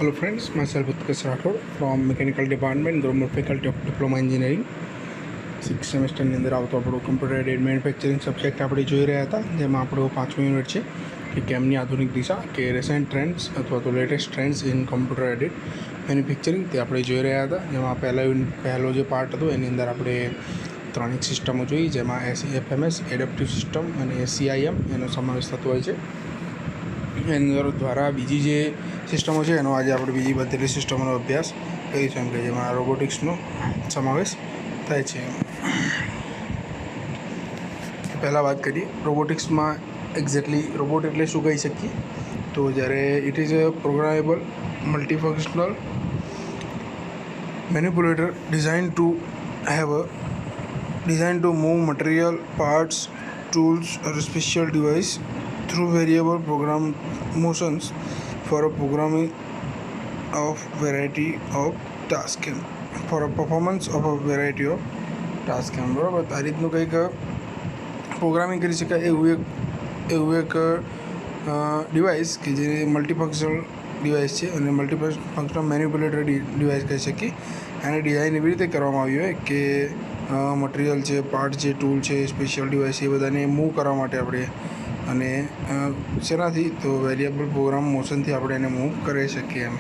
Hello friends, myself Utkarsh Rathod from Mechanical Department, Grumman Faculty of Diploma Engineering. 6th સેમેસ્ટરની અંદર આવતો આપણો computer aided manufacturing subject આપણે જોઈ રહ્યા હતા, જેમાં આપણો 5મી યુનિટ છે કે કેમની આધુનિક દિશા કે રિસેન્ટ ટ્રેન્ડ્સ અથવા તો latest trends in computer aided manufacturing તે આપણે જોઈ રહ્યા હતા. જેમાં પહેલો જે પાર્ટ હતો એની અંદર આપણે 3 સિસ્ટમો જોઈ, જેમાં FMS એડેપ્ટિવ સિસ્ટમ અને CIM એનો સમાવેશ થતો હોય છે. એના દ્વારા બીજી જે સિસ્ટમો છે એનો આજે આપણે બીજી બધી સિસ્ટમોનો અભ્યાસ કરીશું, કે જેમાં રોબોટિક્સનો સમાવેશ થાય છે. પહેલાં વાત કરીએ રોબોટિક્સમાં એક્ઝેક્ટલી રોબોટ એટલે શું કહી શકીએ, તો જ્યારે it is a programmable multifunctional manipulator design to move material parts tools or special device through variable program motions for a programming of variety of tasks for a performance of a variety of tasks. બરાબર, આ રીતનું કંઈક programming કરી શકાય એવું એક device કે જે મલ્ટીફંક્શનલ ડિવાઇસ છે અને મલ્ટીફંક્શનલ મેનિપ્યુલેટર ડિવાઇસ કહી શકીએ. આની ડિઝાઇન એવી રીતે કરવામાં આવી હોય કે મટીરિયલ છે, પાર્ટ છે, ટૂલ છે, સ્પેશિયલ ડિવાઇસ એ બધાને મૂવ કરવા માટે આપણે, અને શેનાથી તો વેરિયેબલ પ્રોગ્રામ મોશનથી આપણે એને મૂવ કરી શકીએ. એમ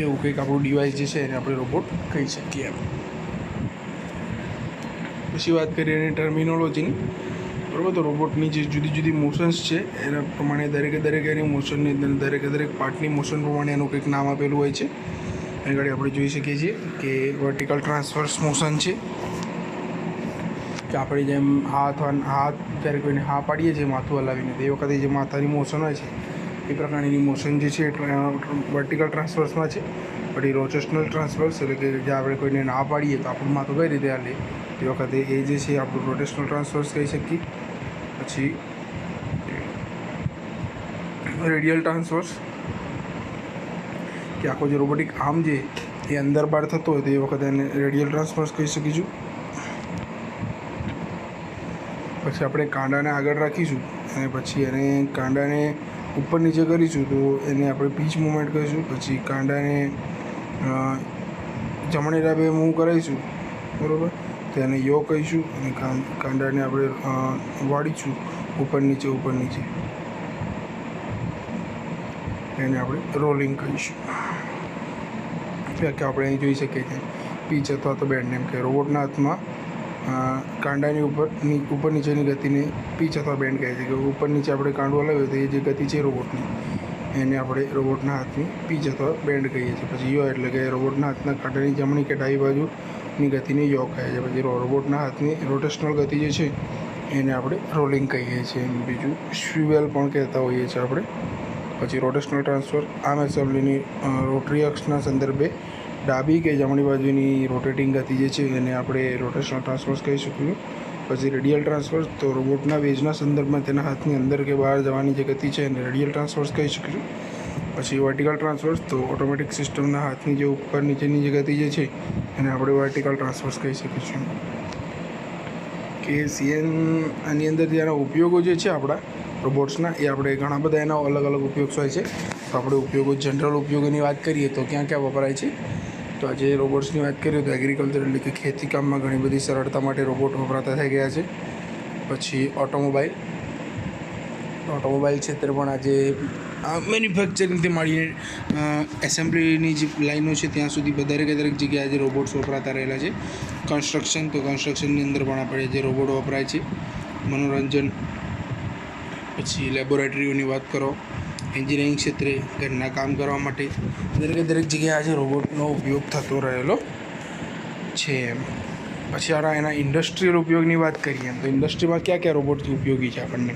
એવું કંઈક આપણું ડિવાઇસ જે છે એને આપણે રોબોટ કહી શકીએ. એમ પછી વાત કરીએ એની ટર્મિનોલોજીની. બરાબર, તો રોબોટની જે જુદી જુદી મોશન્સ છે એના પ્રમાણે દરેક એની મોશનની અંદર દરેક પાર્ટની મોશન પ્રમાણે એનું કંઈક નામ આપેલું હોય છે. એની આગળ આપણે જોઈ શકીએ છીએ કે વર્ટિકલ ટ્રાન્સવર્સ મોશન છે, કે આપણે જેમ હાથ જ્યારે કોઈને હા પાડીએ છીએ માથું હલાવીને, તો એ વખતે જે માથાની મોશન હોય છે એ પ્રકારની મોશન જે છે વર્ટિકલ ટ્રાન્સવર્સમાં છે. પછી રોટેશનલ ટ્રાન્સવર્સ એટલે કે જે આપણે કોઈને ના પાડીએ તો આપણું માથું કઈ રીતે હાલે એ વખતે એ જે છે આપણું રોટેશનલ ટ્રાન્સવર્સ કહી શકીએ. પછી રેડિયલ ટ્રાન્સવર્સ, કે આખો જે રોબોટિક આર્મ છે એ અંદર બહાર થતો હોય તો એ વખતે એને રેડિયલ ટ્રાન્સફર્સ કહી શકીશું. પછી આપણે કાંડાને આગળ રાખીશું અને પછી એને કાંડાને ઉપર નીચે કરીશું તો એને આપણે પીચ મુવમેન્ટ કહીશું. પછી કાંડાને જમણી ડાબે મૂવ કરાવીશું, બરાબર, તો એને યો કહીશું. અને કાંડાને આપણે વાળીશું ઉપર નીચે એને આપણે રોલિંગ કહીશું. કે આપણે અહીં જોઈ શકીએ છીએ પીચ અથવા તો બેન્ડ, એમ કે રોબોટના હાથમાં કાંડાની ઉપર નીચેની ગતિને પીચ અથવા બેન્ડ કહે છે. કે ઉપર નીચે આપણે કાંડો હલાવીએ તો એ જે ગતિ છે રોબોટની એને આપણે રોબોટના હાથની પીચ અથવા બેન્ડ કહીએ છીએ. પછી યો એટલે કે રોબોટના હાથના કાંટાની જમણી કે ડાબી બાજુની ગતિને યો કહે છે. પછી રોબોટના હાથની રોટેશનલ ગતિ જે છે એને આપણે રોલિંગ કહીએ છીએ. બીજું સ્વિવેલ પણ કહેતા હોઈએ છીએ આપણે. પછી રોટેશનલ ટ્રાન્સફર આર્મ એસેમ્બલીની રોટરી અક્ષના સંદર્ભે ડાબી કે જમણી બાજુની રોટેટિંગ ગતિ જે છે એને આપણે રોટેશનલ ટ્રાન્સફર્સ કહી શકીશું. પછી રેડિયલ ટ્રાન્સફર, તો રોબોટના વેજના સંદર્ભમાં તેના હાથની અંદર કે બહાર જવાની જે ગતિ છે એને રેડિયલ ટ્રાન્સફર્સ કહી શકીશું. પછી વર્ટિકલ ટ્રાન્સફર્સ, તો ઓટોમેટિક સિસ્ટમના હાથની જે ઉપર નીચેની જે ગતિ જે છે એને આપણે વર્ટિકલ ટ્રાન્સફર્સ કહી શકીશું. કે આની અંદર જેના ઉપયોગો જે છે આપણા રોબોટ્સના એ આપણે ઘણા બધા એના અલગ અલગ ઉપયોગ હોય છે. તો આપણે ઉપયોગો જનરલ ઉપયોગોની વાત કરીએ તો ક્યાં વપરાય છે, તો આજે રોબોટ્સની વાત કરીએ તો એગ્રીકલ્ચર એટલે કે ખેતી કામમાં ઘણી બધી સરળતા માટે રોબોટ વપરાતા થઈ ગયા છે. પછી ઓટોમોબાઈલ ક્ષેત્રે પણ આજે મેન્યુફેક્ચરિંગથી માંડીને એસેમ્બલીની જે લાઈનો છે ત્યાં સુધી દરેક જગ્યાએ આજે રોબોટ્સ વપરાતા રહેલા છે. કન્સ્ટ્રક્શનની અંદર પણ આપણે જે રોબોટ વપરાય છે. મનોરંજન, પછી લેબોરેટરીઓની વાત કરો, એન્જિનિયરિંગ ક્ષેત્રે, ઘરના કામ કરવા માટે દરેક જગ્યાએ આજે રોબોટનો ઉપયોગ થતો રહેલો છે. પછી એના ઇન્ડસ્ટ્રીયલ ઉપયોગની વાત કરીએ તો ઇન્ડસ્ટ્રીમાં ક્યાં રોબોટ ઉપયોગી છે આપણને,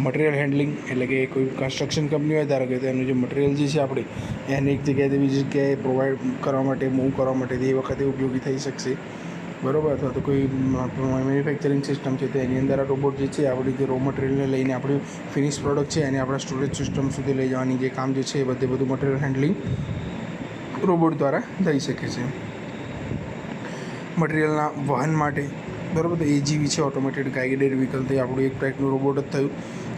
મટીરિયલ હેન્ડલિંગ એટલે કે કોઈ કન્સ્ટ્રક્શન કંપની હોય ધારો કે એનું જે મટીરિયલ જે છે આપણે એને એક જગ્યાએથી બીજી જગ્યાએ પ્રોવાઈડ કરવા માટે, મૂવ કરવા માટે એ વખતે ઉપયોગી થઈ શકશે. બરાબર, અથવા તો કોઈ મેન્યુફેક્ચરિંગ સિસ્ટમ છે તો એની અંદર આ રોબોટ જે છે આપણી જે રો મટીરિયલને લઈને આપણી ફિનિશ પ્રોડક્ટ છે એને આપણા સ્ટોરેજ સિસ્ટમ સુધી લઈ જવાની જે કામ જે છે એ બધું મટીરિયલ હેન્ડલિંગ રોબોટ દ્વારા થઈ શકે છે. મટીરિયલના વહન માટે, બરાબર, તો AGV છે ઓટોમેટેડ ગાઈડેડ વ્હીકલ, તે આપણું એક ટાઈપનું રોબોટ જ થયું.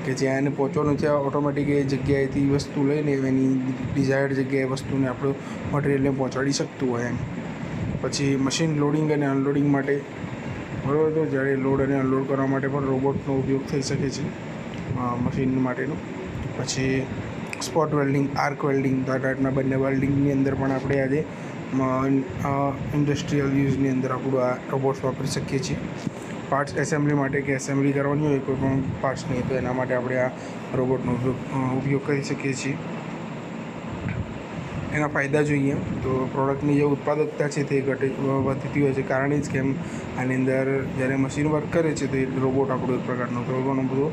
કે જ્યાં એને પહોંચવાનું છે ઓટોમેટિક એ જગ્યાએથી વસ્તુ લઈને એની ડિઝાયર્ડ જગ્યાએ વસ્તુને આપણું મટીરિયલને પહોંચાડી શકતું હોય એમ. પછી મશીન લોડિંગ અને અનલોડિંગ માટે, બરાબર, તો જ્યારે લોડ અને અનલોડ કરવા માટે પણ રોબોટનો ઉપયોગ થઈ શકે છે મશીન માટેનો. પછી સ્પોટ વેલ્ડિંગ, આર્ક વેલ્ડિંગ, આ ટાઈપના બંને વેલ્ડિંગની અંદર પણ આપણે આજે ઇન્ડસ્ટ્રીયલ યુઝની અંદર આપણું આ રોબોટ્સ વાપરી શકીએ છીએ. પાર્ટ્સ એસેમ્બલી માટે કે એસેમ્બલી કરવાની હોય કોઈ પણ પાર્ટ્સની, તો એના માટે આપણે આ રોબોટનો ઉપયોગ કરી શકીએ છીએ. એના ફાયદા જોઈએ તો પ્રોડક્ટની જે ઉત્પાદકતા છે તે વધતી હોય છે. કારણ એ જ કે આની અંદર જ્યારે મશીન વર્ક કરે છે તો એ રોબોટ આપણું એક પ્રકારનો, તો ઘણું બધું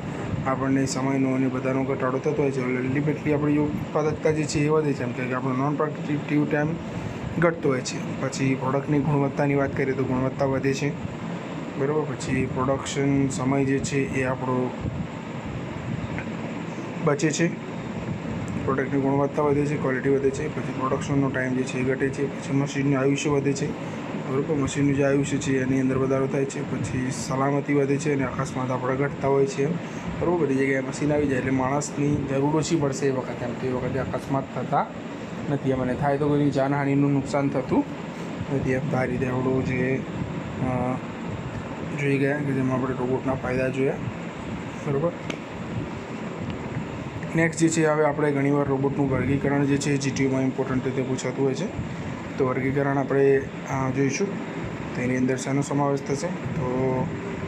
આપણને સમયનો અને બધાનો ઘટાડો થતો હોય છે. અલ્ટિમેટલી આપણી જે ઉત્પાદકતા જે છે એ વધે છે, એમ કે આપણો નોન પ્રોડક્ટિવ ટાઈમ ઘટતો હોય છે. પછી પ્રોડક્ટની ગુણવત્તાની વાત કરીએ તો ગુણવત્તા વધે છે, બરાબર. પછી પ્રોડક્શન સમય જે છે એ આપણો બચે છે, પ્રોડક્ટની ગુણવત્તા વધે છે, ક્વોલિટી વધે છે. પછી પ્રોડક્શનનો ટાઈમ જે છે એ ઘટે છે. પછી મશીનનું આયુષ્ય વધે છે, બરાબર. મશીનનું જે આયુષ્ય છે એની અંદર વધારો થાય છે. પછી સલામતી વધે છે અને અકસ્માત આપણે ઘટતા હોય છે, બરાબર. બધી જગ્યાએ મશીન આવી જાય એટલે માણસની જરૂર ઓછી પડશે એ વખતે, એમ તો એ વખતે અકસ્માત થતા નથી એમ, અને થાય તો કોઈ જાનહાનિનું નુકસાન થતું નથી એમ. આ રીતે આપણું જે જોઈ ગયા કે જેમાં આપણે રોબોટના ફાયદા જોયા, બરાબર. નેક્સ્ટ જે છે હવે આપણે ઘણીવાર રોબોટનું વર્ગીકરણ જે છે જીટીયુમાં ઇમ્પોર્ટન્ટ રીતે પૂછાતું હોય છે. તો વર્ગીકરણ આપણે જોઈશું. તો એની અંદર શાનો સમાવેશ થશે? તો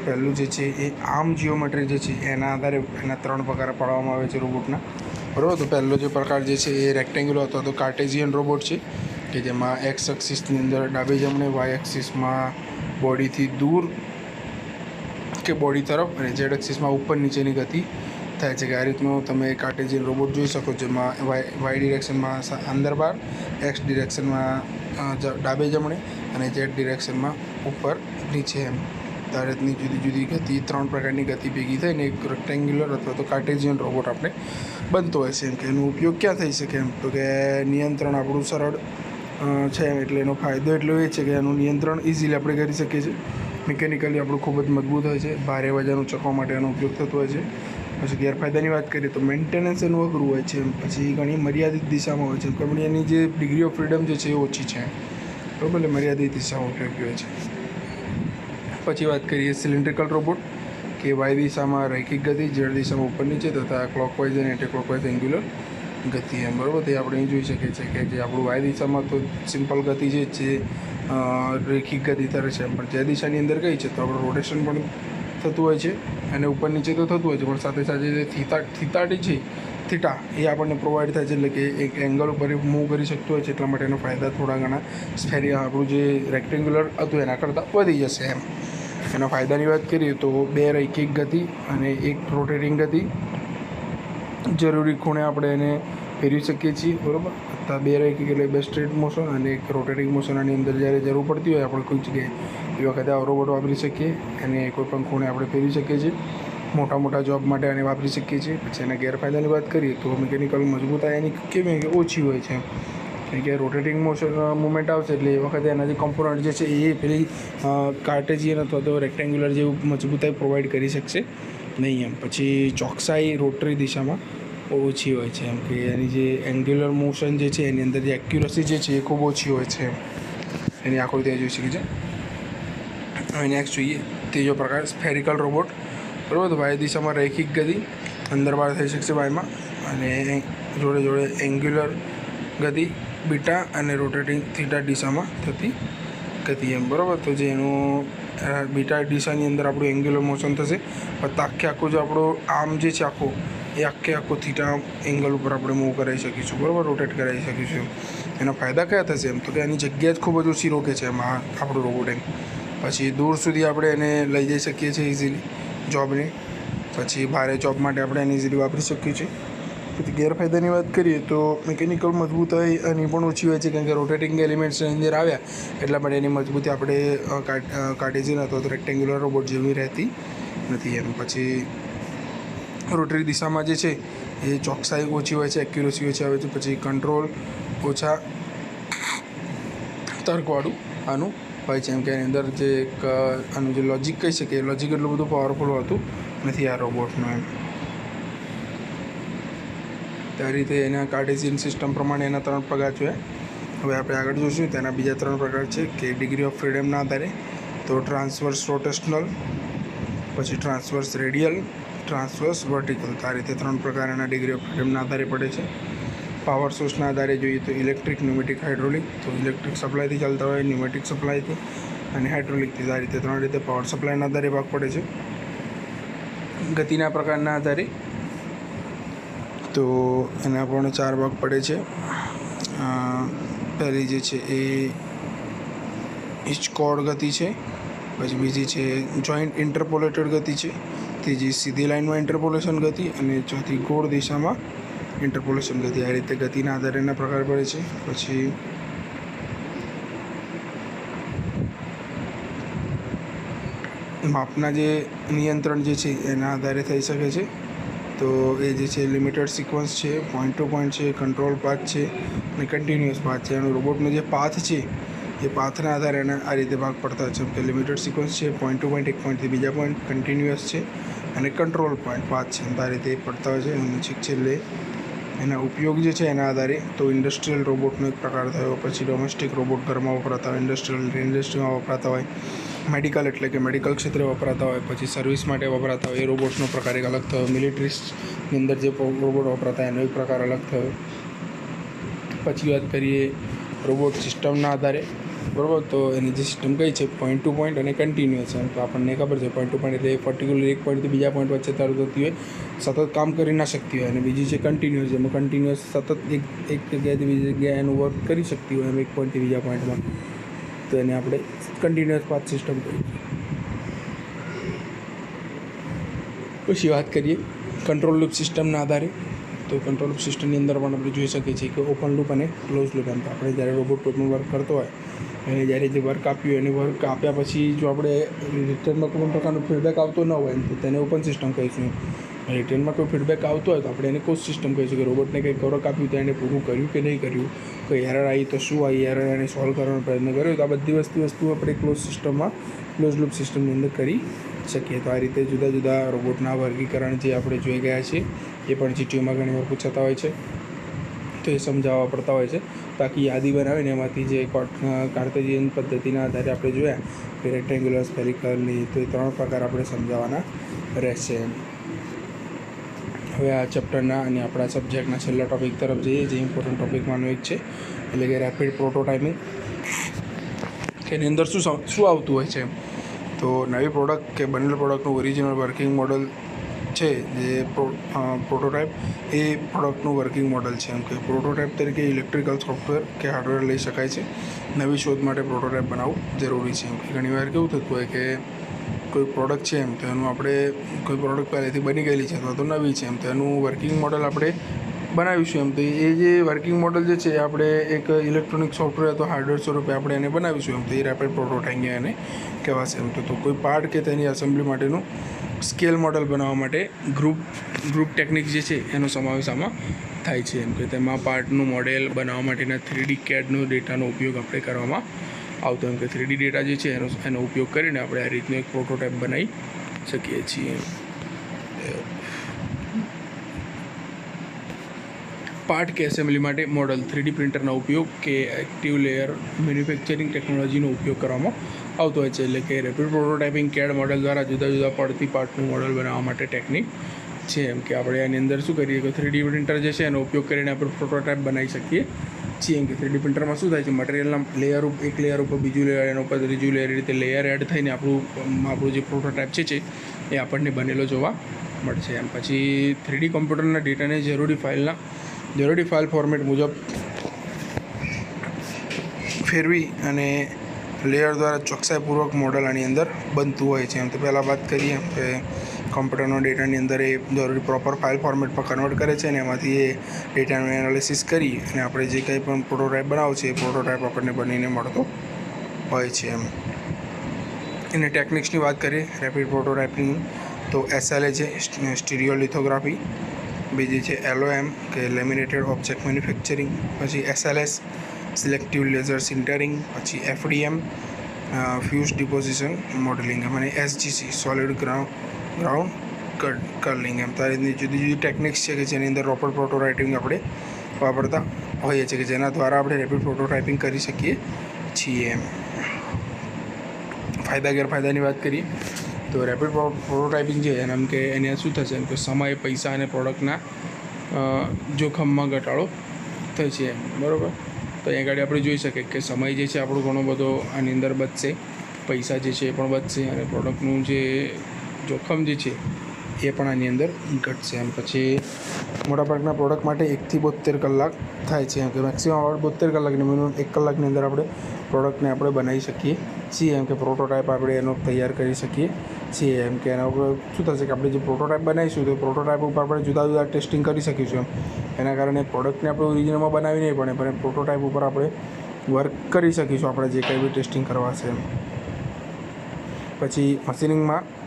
પહેલું જે છે એ આર્મ જીઓમેટ્રી જે છે એના આધારે એના 3 પ્રકાર પાડવામાં આવે છે રોબોટના, બરાબર. તો પહેલો જે પ્રકાર જે છે એ રેક્ટેન્ગ્યુલર અથવા તો કાર્ટેઝિયન રોબોટ છે, કે જેમાં એક્સ એક્સિસની અંદર ડાબે જમણે, વાય એક્સિસમાં બોડીથી દૂર કે બોડી તરફ, અને ઝેડ એક્સિસમાં ઉપર નીચેની ગતિ થાય છે. કે આ રીતનું તમે કાર્ટેઝિયન રોબોટ જોઈ શકો, જેમાં વાય ડિરેક્શનમાં અંદર બહાર, એક્સ ડિરેક્શનમાં ડાબે જમણે અને ઝેડ ડિરેક્શનમાં ઉપર નીચે એમ. આ રીતની જુદી જુદી ગતિ, 3 પ્રકારની ગતિ ભેગી થઈને એક રેક્ટેન્ગ્યુલર અથવા તો કાર્ટેઝિયન રોબોટ આપણે બનતો હોય છે. એમ કે એનો ઉપયોગ ક્યાં થઈ શકે? એમ તો કે નિયંત્રણ આપણું સરળ છે એમ, એટલે એનો ફાયદો એટલો એ છે કે એનું નિયંત્રણ ઇઝીલી આપણે કરી શકીએ છીએ. મિકેનિકલી આપણું ખૂબ જ મજબૂત હોય છે, ભારે વજન ઉચકવા માટે એનો ઉપયોગ થતો હોય છે. પછી ગેરફાયદાની વાત કરીએ તો મેન્ટેનન્સ એનું અઘરું હોય છે. પછી ઘણી મર્યાદિત દિશામાં હોય છે, કારણ એની જે ડિગ્રી ઓફ ફ્રીડમ જે છે એ ઓછી છે, બરાબર. એટલે મર્યાદિત દિશામાં ઉપયોગી હોય છે. પછી વાત કરીએ સિલિન્ડ્રિકલ રોબોટ, કે વાય દિશામાં રૈખિક ગતિ, ઝેડ દિશામાં ઉપર નીચે તથા ક્લોકવાઇઝ અને એન્ટી ક્લોકવાઇઝ એન્ગ્યુલર ગતિ એમ, બરાબર. તે આપણે અહીં જોઈ શકીએ છીએ કે જે આપણું વાય દિશામાં તો સિમ્પલ ગતિ જે છે રૈખિક ગતિ તરે છે, પણ જે દિશાની અંદર ગઈ છે તો આપણું રોટેશન પણ થતું હોય છે અને ઉપર નીચે તો થતું હોય છે, પણ સાથે સાથે જે થીટા એ આપણને પ્રોવાઈડ થાય છે, એટલે કે એક એંગલ ઉપર મૂવ કરી શકતું હોય છે. એટલા માટે એનો ફાયદા થોડા ઘણા આપણું જે રેક્ટેન્ગ્યુલર હતું એના કરતાં વધી જશે એમ. એના ફાયદાની વાત કરીએ તો 2 રૈખિક ગતિ અને 1 રોટેટિંગ ગતિ, જરૂરી ખૂણે આપણે એને ફેરવી શકીએ છીએ, બરાબર. અથવા 2 રૈખિક એટલે 2 સ્ટ્રેટ મોશન અને 1 રોટેટિંગ મોશન. આની અંદર જ્યારે જરૂર પડતી હોય આપણે કોઈ જગ્યાએ એ વખતે આ રોબોટ વાપરી શકીએ, અને કોઈ પણ ખૂણે આપણે ફેરવી શકીએ છીએ. મોટા જોબ માટે આને વાપરી શકીએ છીએ. પછી એના ગેરફાયદાની વાત કરીએ તો મિકેનિકલ મજબૂતાઈ એની કેવી કે ઓછી હોય છે, કારણ કે રોટેટિંગ મુવમેન્ટ આવશે એટલે એ વખતે એના જે કમ્પોનન્ટ જે છે એ પેલી કાર્ટેઝિયન અથવા તો રેક્ટેન્ગ્યુલર જેવું મજબૂતાઈ પ્રોવાઈડ કરી શકશે નહીં એમ. પછી ચોકસાઈ રોટરી દિશામાં ઓછી હોય છે, એમ કે એની જે એન્ગ્યુલર મોશન જે છે એની અંદર જે એક્યુરસી જે છે એ ખૂબ ઓછી હોય છે, એની આકૃતિ જોઈ શકીએ છીએ. હવે નેક્સ્ટ જોઈએ ત્રીજો પ્રકાર સ્ફેરિકલ રોબોટ, બરાબર. તો વાય દિશામાં રૈખિક ગતિ અંદર બહાર થઈ શકશે વાયમાં, અને જોડે એન્ગ્યુલર ગતિ બીટા અને રોટેટિંગ થીટા દિશામાં થતી ગતિ એમ, બરાબર. તો જે એનું બીટા દિશાની અંદર આપણું એન્ગ્યુલર મોશન થશે, પણ આખું જો આપણું આર્મ જે છે એ આખો થીટા એંગલ ઉપર આપણે મૂવ કરાવી શકીશું, બરાબર, રોટેટ કરાવી શકીશું. એના ફાયદા કયા થશે? એમ તો કે એની જગ્યા જ ખૂબ જ ઓછી રોકે છે એમાં આપણું રોબોટ એમ. પછી દૂર સુધી આપણે એને લઈ જઈ શકીએ છીએ ઇઝીલી જોબને. પછી ભારે જોબ માટે આપણે એને ઇઝીલી વાપરી શકીએ છીએ. પછી ગેરફાયદાની વાત કરીએ તો મિકેનિકલ મજબૂતાઈ એની પણ ઓછી હોય છે, કારણ કે રોટેટિંગ એલિમેન્ટ્સની અંદર આવ્યા એટલા માટે એની મજબૂતી આપણે કાર્ટેઝિયન અથવા તો રેક્ટેન્ગ્યુલર રોબોટ જેવી રહેતી નથી એમ. પછી રોટરી દિશામાં જે છે એ ચોકસાઈ ઓછી હોય છે, એક્યુરસી ઓછી આવે છે. પછી કંટ્રોલ ઓછા તર્કવાળું આનું હોય છે, એમ કે એની અંદર જે આનું જે લોજિક કહી શકીએ લોજિક એટલું બધું પાવરફુલ હોતું નથી આ રોબોટનું એમ. તો આ રીતે એના કાર્ટેશિયન સિસ્ટમ પ્રમાણે એના 3 પ્રકાર છે. હવે આપણે આગળ જોઈશું તેના બીજા 3 પ્રકાર છે કે ડિગ્રી ઓફ ફ્રીડમના આધારે. તો ટ્રાન્સવર્સ રોટેશનલ, પછી ટ્રાન્સવર્સ રેડિયલ, ટ્રાન્સવર્સ વર્ટિકલ. તો આ રીતે 3 પ્રકાર એના ડિગ્રી ઓફ ફ્રીડમના આધારે પડે છે. પાવર સોર્સના આધારે જોઈએ તો ઇલેક્ટ્રિક, ન્યુમેટિક, હાઇડ્રોલિક. તો ઇલેક્ટ્રિક સપ્લાયથી ચાલતા હોય, ન્યુમેટિક સપ્લાયથી અને હાઇડ્રોલિકથી. આ રીતે 3 રીતે પાવર સપ્લાયના આધારે ભાગ પડે છે. ગતિના પ્રકારના આધારે તો એના પણ 4 ભાગ પડે છે. પહેલી જે છે એ હિચકોડ ગતિ છે, પછી બીજી છે જોઈન્ટ ઇન્ટરપોલેટેડ ગતિ છે, ત્રીજી સીધી લાઇનમાં ઇન્ટરપોલેશન ગતિ અને ચોથી ગોળ દિશામાં ઇન્ટરપોલેશન ગતિ. આ રીતે ગતિના આધારે એના પ્રકાર પડે છે. પછી માપના જે નિયંત્રણ જે છે એના આધારે થઈ શકે છે. તો એ જે છે લિમિટેડ સિક્વન્સ છે, પોઈન્ટ ટુ પોઈન્ટ છે, કંટ્રોલ પાથ છે અને કન્ટિન્યુઅસ પાથ છે. એનો રોબોટનો જે પાથ છે એ પાથના આધારે એને આ રીતે ભાગ પડતા હોય છે કે લિમિટેડ સિક્વન્સ છે, પોઈન્ટ ટુ પોઈન્ટ, એક પોઈન્ટથી બીજા પોઈન્ટ, કન્ટિન્યુઅસ છે અને કંટ્રોલ પોઈન્ટ પાથ છે. આ રીતે પડતા હોય છે. અને છેલ્લે એના ઉપયોગ જે છે એના આધારે તો ઇન્ડસ્ટ્રીયલ રોબોટનો એક પ્રકાર થયો, પછી ડોમેસ્ટિક રોબોટ ઘરમાં વપરાતા હોય, ઇન્ડસ્ટ્રીમાં વપરાતા હોય, મેડિકલ એટલે કે મેડિકલ ક્ષેત્રે વપરાતા હોય, પછી સર્વિસ માટે વપરાતા હોય એ રોબોટ્સનો પ્રકાર એક અલગ થયો. મિલિટરીની અંદર જે રોબોટ વપરાતા એનો એક પ્રકાર અલગ થયો. પછી વાત કરીએ રોબોટ સિસ્ટમના આધારે, બરાબર. તો એની જે સિસ્ટમ કઈ છે, પોઈન્ટ ટુ પોઈન્ટ અને કન્ટિન્યુઅસ. એમ તો આપણને ખબર છે પોઈન્ટ ટુ પોઈન્ટ એટલે પર્ટિક્યુલર એક પોઈન્ટથી બીજા પોઈન્ટ વચ્ચે ચાલુ થતી હોય, સતત કામ કરી ના શકતી હોય. અને બીજી છે કન્ટિન્યુઅસ, જેમાં કન્ટિન્યુઅસ સતત એક જગ્યાએથી બીજી જગ્યાએ એનું વર્ક કરી શકતી હોય એમ એક પોઈન્ટથી બીજા પોઈન્ટમાં. તો એને આપણે કન્ટિન્યુઅસ પાથ સિસ્ટમ કહીએ. પછી વાત કરીએ કંટ્રોલ લૂપ સિસ્ટમના આધારે. તો કંટ્રોલ લૂપ સિસ્ટમની અંદર પણ આપણે જોઈ શકીએ છીએ કે ઓપન લૂપ અને ક્લોઝ લૂપ. એમ તો આપણે જ્યારે રોબોટ કોઈનું વર્ક કરતો હોય અને જ્યારે જે વર્ક આપ્યું એને વર્ક આપ્યા પછી જો આપણે રિટર્નમાં કોઈ પ્રકારનો ફીડબેક આવતો ન હોય તો તેને ઓપન સિસ્ટમ કહીશું. રિટર્નમાં કોઈ ફીડબેક આવતો હોય તો આપણે એને ક્લોઝ સિસ્ટમ કહીશું કે રોબોટને કંઈક વર્ક આપ્યું તો એને પૂરું કર્યું કે નહીં કર્યું, કોઈ એરર આવી તો શું આવી, એરર એને સોલ્વ કરવાનો પ્રયત્ન કર્યો. તો આ બધી વસ્તુ આપણે ક્લોઝ સિસ્ટમમાં, ક્લોઝ લૂપ સિસ્ટમની અંદર કરી શકીએ. તો આ રીતે જુદા જુદા રોબોટના વર્ગીકરણ જે આપણે જોઈ ગયા છીએ એ પણ જીટીયુમાં ઘણી વાર પૂછાતા હોય છે, તો એ સમજાવવા પડતા હોય છે. બાકી યાદી બનાવીને એમાંથી જે કાર્ટેશિયન પદ્ધતિના આધારે આપણે જોયા કે રેક્ટેન્ગ્યુલર, સ્ફેરિકલની, તો એ 3 પ્રકાર આપણે સમજાવવાના રહેશે. હવે આ ચેપ્ટરના અને આપણા સબ્જેક્ટના છેલ્લા ટૉપિક તરફ જઈએ, જે ઇમ્પોર્ટન્ટ ટૉપિકમાંનો એક છે, એટલે કે રેપિડ પ્રોટોટાઇપિંગ. એની અંદર શું આવતું હોય છે, તો નવી પ્રોડક્ટ કે બનેલ પ્રોડક્ટનું ઓરિજિનલ વર્કિંગ મોડલ છે જે પ્રોટોટાઇપ, એ પ્રોડક્ટનું વર્કિંગ મોડલ છે. એમ કે પ્રોટોટાઇપ તરીકે ઇલેક્ટ્રિકલ સોફ્ટવેર કે હાર્ડવેર લઈ શકાય છે. નવી શોધ માટે પ્રોટોટાઇપ બનાવવું જરૂરી છે. એમ કે ઘણીવાર કેવું થતું હોય કે કોઈ પ્રોડક્ટ છે એમ તો એનું આપણે કોઈ પ્રોડક્ટ પહેલેથી બની ગયેલી છે અથવા તો નવી છે એમ તો એનું વર્કિંગ મોડલ આપણે બનાવીશું. એમ તો એ જે વર્કિંગ મોડલ જે છે આપણે એક ઇલેક્ટ્રોનિક સોફ્ટવેર અથવા હાર્ડવેર સ્વરૂપે આપણે એને બનાવીશું. એમ તો એ રેપિડ પ્રોટોટાઇપિંગ એને કહેવાશે. એમ તો કોઈ પાર્ટ કે તેની એસેમ્બલી માટેનું સ્કેલ મોડલ બનાવવા માટે ગ્રુપ ટેકનિક જે છે એનો સમાવેશ આમાં થાય છે. એમ કે તેમાં પાર્ટનું મોડેલ બનાવવા માટેના 3D CADનો ડેટાનો ઉપયોગ આપણે કરવામાં આવતો. એમ કે 3D ડેટા જે છે એનો ઉપયોગ કરીને આપણે આ રીતનું એક પ્રોટોટાઇપ બનાવી શકીએ છીએ. પાર્ટ કે એસેમ્બલી માટે મોડલ 3D પ્રિન્ટરના ઉપયોગ કે એક્ટિવ લેયર મેન્યુફેક્ચરિંગ ટેકનોલોજીનો ઉપયોગ કરવામાં આવતો હોય છે. એટલે કે રેપિડ પ્રોટોટાઇપિંગ CAD મોડલ દ્વારા જુદા જુદા પડતી પાર્ટનું મોડલ બનાવવા માટે ટેકનિક છે. એમ કે આપણે આની અંદર શું કરીએ કે 3D પ્રિન્ટર જે છે એનો ઉપયોગ કરીને આપણે પ્રોટોટાઇપ બનાવી શકીએ છીએ. એમ કે 3D પ્રિન્ટરમાં શું થાય છે, મટીરિયલના લેયર એક લેયર ઉપર બીજું લેયર, એના ઉપર ત્રીજું લેયર, રીતે લેયર એડ થઈને આપણું જે પ્રોટોટાઇપ છે એ આપણને બનેલો જોવા મળશે. એમ પછી 3D કમ્પ્યુટરના ડેટાને જરૂરી ફાઇલ ફોર્મેટ મુજબ ફેરવી અને લેયર દ્વારા ચોકસાઈપૂર્વક મોડલ આની અંદર બનતું હોય છે. એમ તો પહેલાં વાત કરીએ કે કમ્પ્યુટરનો ડેટાની અંદર એ જરૂરી પ્રોપર ફાઇલ ફોર્મેટ પર કન્વર્ટ કરે છે અને એમાંથી એ ડેટાનું એનાલિસિસ કરી અને આપણે જે કંઈ પણ પ્રોટોટાઇપ બનાવો છે એ પ્રોટોટાઇપ આપણને બનીને મળતો હોય છે. એમ એને ટેકનિક્સની વાત કરીએ રેપિડ પ્રોટોટાઇપિંગ તો SLA છે, સ્ટીરિયોલિથોગ્રાફી, બીજી છે LOM કે લેમિનેટેડ ઓબ્જેક્ટ મેન્યુફેક્ચરિંગ, પછી SLS સિલેક્ટિવ લેઝર સિન્ટરિંગ, પછી FDM ફ્યુઝ ડિપોઝિશન મોડેલિંગ અને SGC સોલિડ ગ્રાઉન્ડ કર્લિંગ એમ તો આ રીતની જુદી જુદી ટેકનિક્સ છે કે જેની અંદર રોબોટ પ્રોટોટાઇપિંગ આપણે વાપરતા હોઈએ છીએ કે જેના દ્વારા આપણે રેપિડ પ્રોટોટાઇપિંગ કરી શકીએ છીએ એમ. ફાયદા ગેરફાયદાની વાત કરીએ તો રેપિડ પ્રોટોટાઇપિંગ છે એમ કે એને શું થશે એમ કે સમય, પૈસા અને પ્રોડક્ટના જોખમમાં ઘટાડો થશે એમ. બરાબર, તો અહીં આગળ આપણે જોઈ શકીએ કે સમય જે છે આપણો ઘણો બધો આની અંદર બચશે, પૈસા જે છે એ પણ બચશે અને પ્રોડક્ટનું જે જોખમ જે છે એ પણ આની અંદર ઘટશે એમ. પછી મોટાભાગના પ્રોડક્ટ માટે 1 થી 72 કલાક થાય છે એમ કે મેક્સિમમ આપણે 72 કલાકની મિનિમમ 1 કલાકની અંદર આપણે પ્રોડક્ટને આપણે બનાવી શકીએ છીએ એમ કે પ્રોટોટાઇપ આપણે એનો તૈયાર કરી શકીએ છીએ એમ કે એના ઉપર શું થશે કે આપણે જે પ્રોટોટાઇપ બનાવીશું તો પ્રોટોટાઇપ ઉપર આપણે જુદા જુદા ટેસ્ટિંગ કરી શકીશું એમ. એના કારણે પ્રોડક્ટને આપણે ઓરિજિનલમાં બનાવી નહીં પડે પણ પ્રોટોટાઇપ ઉપર આપણે વર્ક કરી શકીશું આપણે જે કંઈ બી ટેસ્ટિંગ કરવા છે એમ. પછી મશીનિંગમાં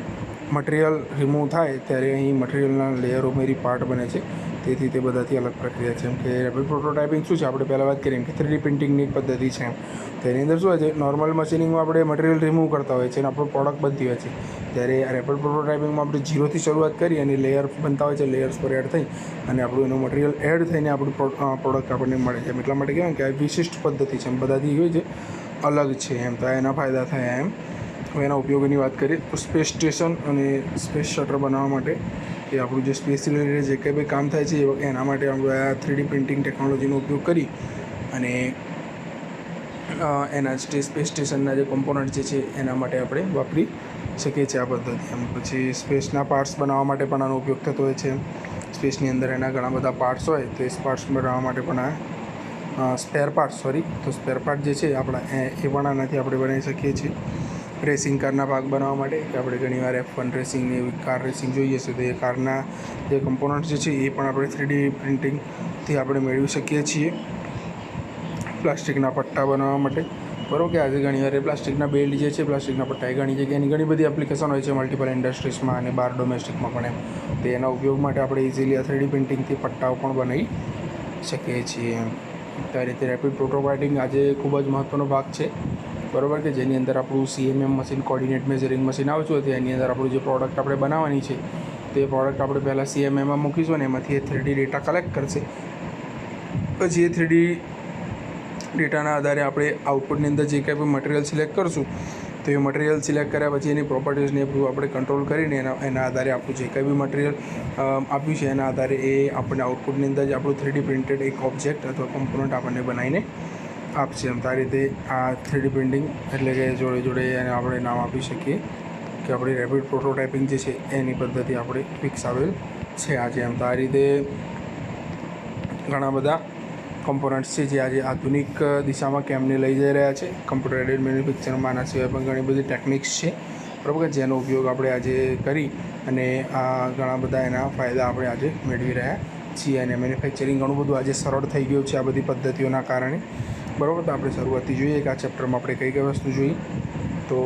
મટીરિયલ રિમૂવ થાય ત્યારે અહીં મટીરિયલના લેયર ઉમેરી પાર્ટ બને છે, તેથી તે બધાથી અલગ પ્રક્રિયા છે એમ કે રેપિડ પ્રોટોટાઇપિંગ શું છે આપણે પહેલાં વાત કરીએ કે 3D પ્રિન્ટિંગની એક પદ્ધતિ છે એમ. તો એની અંદર શું હોય છે, નોર્મલ મશીનિંગમાં આપણે મટીરિયલ રિમૂવ કરતા હોય છે અને આપણું પ્રોડક્ટ બનતી હોય છે, ત્યારે રેપિડ પ્રોટોટાઇપિંગમાં આપણે 0થી શરૂઆત કરી અને લેયર બનતા હોય છે, લેયર્સ પર એડ થઈ અને આપણું એનું મટીરિયલ એડ થઈને આપણું પ્રોડક્ટ આપણને મળે છે. એટલા માટે કહેવાય કે આ વિશિષ્ટ પદ્ધતિ છે એમ, બધાથી હોય છે અલગ છે એમ. તો એના ફાયદા થયા એમ. હવે એના ઉપયોગોની વાત કરીએ તો સ્પેસ સ્ટેશન અને સ્પેસ શટર બનાવવા માટે કે આપણું જે સ્પેસ રિલેટેડ જે કંઈ બી કામ થાય છે એના માટે આપણે આ 3D પ્રિન્ટિંગ ટેકનોલોજીનો ઉપયોગ કરી અને એના જે સ્પેસ સ્ટેશનના જે કોમ્પોનન્ટ જે છે એના માટે આપણે વાપરી શકીએ છીએ આ પદ્ધતિ એમ. પછી સ્પેસના પાર્ટ્સ બનાવવા માટે પણ આનો ઉપયોગ થતો હોય છે. સ્પેસની અંદર એના ઘણા બધા પાર્ટ્સ હોય તો એ પાર્ટ્સ બનાવવા માટે પણ આ સ્પેર પાર્ટ જે છે આપણા એ પણ આનાથી આપણે બનાવી શકીએ છીએ. રેસિંગ કારના ભાગ બનાવવા માટે કે આપણે ઘણીવાર F1 રેસિંગની એવી કાર રેસિંગ જોઈએ છે તો એ કારના જે કમ્પોનન્ટ્સ જે છે એ પણ આપણે 3D પ્રિન્ટિંગથી આપણે મેળવી શકીએ છીએ. પ્લાસ્ટિકના પટ્ટા બનાવવા માટે બરાબર કે આજે ઘણીવાર પ્લાસ્ટિકના બેલ્ટ જે છે, પ્લાસ્ટિકના પટ્ટા એ ઘણી જગ્યાએ ઘણી બધી એપ્લિકેશન હોય છે મલ્ટિપલ ઇન્ડસ્ટ્રીઝમાં અને બહાર ડોમેસ્ટિકમાં પણ એમ. તો એના ઉપયોગ માટે આપણે ઇઝીલી આ 3D પ્રિન્ટિંગથી પટ્ટાઓ પણ બનાવી શકીએ છીએ એમ. તો આ રીતે રેપિડ પ્રોટોટાઇપિંગ આજે ખૂબ જ મહત્ત્વનો ભાગ છે બરાબર કે જેની અંદર આપણું CMM machine, coordinate measuring machine આવતું હતું. એની અંદર આપણું જે પ્રોડક્ટ આપણે બનાવવાની છે તે પ્રોડક્ટ આપણે પહેલાં CMMમાં મૂકીશું અને એમાંથી એ 3D ડેટા કલેક્ટ કરશે. પછી એ 3D ડેટાના આધારે આપણે આઉટપુટની અંદર જે કંઈ પણ મટીરિયલ સિલેક્ટ કરશું તો એ મટીરિયલ સિલેક્ટ કર્યા પછી એની પ્રોપર્ટીઝને એ બધું આપણે કંટ્રોલ કરીને એના આધારે આપણું જે કંઈ બી મટીરિયલ આપ્યું છે એના આધારે એ આપણને આઉટપુટની અંદર જ આપણું 3D પ્રિન્ટેડ એક ઓબ્જેક્ટ અથવા કોમ્પોનન્ટ આપણને બનાવીને આપશે એમ. તો આ રીતે આ 3D પ્રિન્ટિંગ એટલે કે જોડે જોડે એને આપણે નામ આપી શકીએ કે આપણી રેપિડ પ્રોટોટાઇપિંગ જે છે એની પદ્ધતિ આપણે વિકસાવેલ છે આજે એમ. તો આ રીતે ઘણા બધા કમ્પોનન્ટ્સ છે જે આજે આધુનિક દિશામાં કેમને લઈ જઈ રહ્યા છે. કમ્પ્યુટર એડેડ મેન્યુફેક્ચરમાં આના સિવાય પણ ઘણી બધી ટેકનિક્સ છે બરાબર કે જેનો ઉપયોગ આપણે આજે કરી અને આ ઘણા બધા એના ફાયદા આપણે આજે મેળવી રહ્યા છીએ અને મેન્યુફેક્ચરિંગ ઘણું બધું આજે સરળ થઈ ગયું છે આ બધી પદ્ધતિઓના કારણે બરાબર. તો આપણે શરૂઆતથી જોઈએ કે આ ચેપ્ટરમાં આપણે કઈ કઈ વસ્તુ જોઈ તો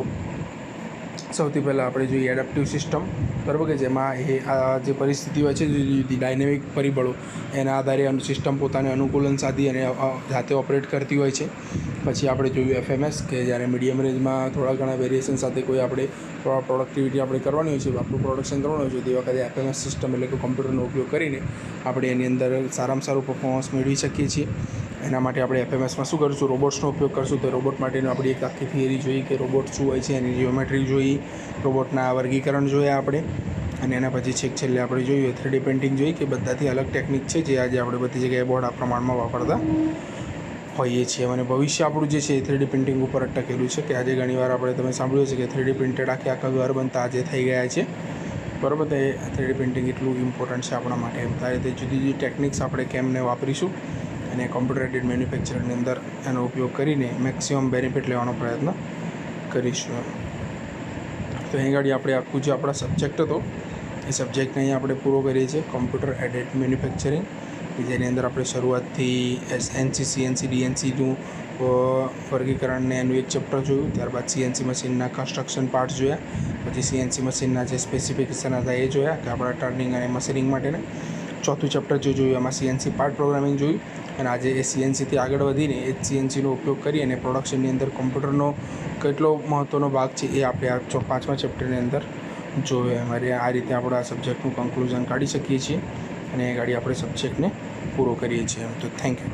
સૌથી પહેલાં આપણે જોઈએ એડપ્ટિવ સિસ્ટમ બરાબર કે જેમાં આ જે પરિસ્થિતિ હોય છે ડાયનેમિક પરિબળો એના આધારે સિસ્ટમ પોતાને અનુકૂલન સાધી અને જાતે ઓપરેટ કરતી હોય છે. પછી આપણે જોયું FMS કે જ્યારે મીડિયમ રેન્જમાં થોડા ઘણા વેરિએશન સાથે કોઈ આપણે પ્રોડક્ટિવિટી આપણે કરવાની હોય છે, આપણું પ્રોડક્શન કરવાનું હોય છે તે વખતે FMS સિસ્ટમ એટલે કે કમ્પ્યુટરનો ઉપયોગ કરીને આપણે એની અંદર સારામાં સારું પરફોર્મન્સ મેળવી શકીએ છીએ. એના માટે આપણે FMSમાં શું કરીશું, રોબોટ્સનો ઉપયોગ કરશું. તો રોબોટ માટેનું આપણી એક આખી થિયરી જોઈ કે રોબોટ શું હોય છે, એની જીઓમેટ્રી જોઈ, રોબોટના વર્ગીકરણ જોયા આપણે અને એના પછી છેલ્લે આપણે જોયું 3D પ્રિન્ટિંગ જોઈ કે બધાથી અલગ ટેકનિક છે જે આજે આપણે બધી જગ્યાએ બહોળા પ્રમાણમાં વાપરતા હોઈએ છીએ. અને ભવિષ્ય આપણું જે છે એ 3D પ્રિન્ટિંગ ઉપર અટકેલું છે કે આજે ઘણીવાર આપણે તમે સાંભળ્યું છે કે 3D પ્રિન્ટેડ આખા ઘર બનતા આજે થઈ ગયા છે બરાબર. તો એ 3D પ્રિન્ટિંગ એટલું ઇમ્પોર્ટન્ટ છે આપણા માટે એમ. આ રીતે જુદી જુદી ટેકનિક્સ આપણે કેમને વાપરીશું અને કોમ્પ્યુટર એડેડ મેન્યુફેક્ચરની અંદર એનો ઉપયોગ કરીને મેક્સિમમ બેનિફિટ લેવાનો પ્રયત્ન કરીશું. તો અહીં આગળ આપણે આખું જે આપણા સબ્જેક્ટ હતો એ સબ્જેક્ટને અહીં આપણે પૂરો કરીએ છીએ કોમ્પ્યુટર એડેડ મેન્યુફેક્ચરિંગ કે જેની અંદર આપણે શરૂઆતથી NC, CNC, DNCનું વર્ગીકરણને એનું એક ચેપ્ટર જોયું. ત્યારબાદ CNC મશીનના કન્સ્ટ્રક્શન પાર્ટ્સ જોયા. પછી CNC મશીનના જે સ્પેસિફિકેશન હતા એ જોયા કે આપણા ટર્નિંગ અને મશીનિંગ માટેના. ચોથું ચેપ્ટર જે જોયું એમાં CNC પાર્ટ પ્રોગ્રામિંગ જોયું અને આજે એ CNCથી આગળ વધીને એ CNCનો ઉપયોગ કરી અને પ્રોડક્શનની અંદર કોમ્પ્યુટરનો કેટલો મહત્ત્વનો ભાગ છે એ આપણે આ પાંચમા ચેપ્ટરની અંદર જોવે અમારે આ રીતે આપણે આ સબ્જેક્ટનું કન્ક્લુઝન કાઢી શકીએ છીએ અને એ ગાડી આપણે સબ્જેક્ટને પૂરો કરીએ છીએ. તો થેન્ક યુ.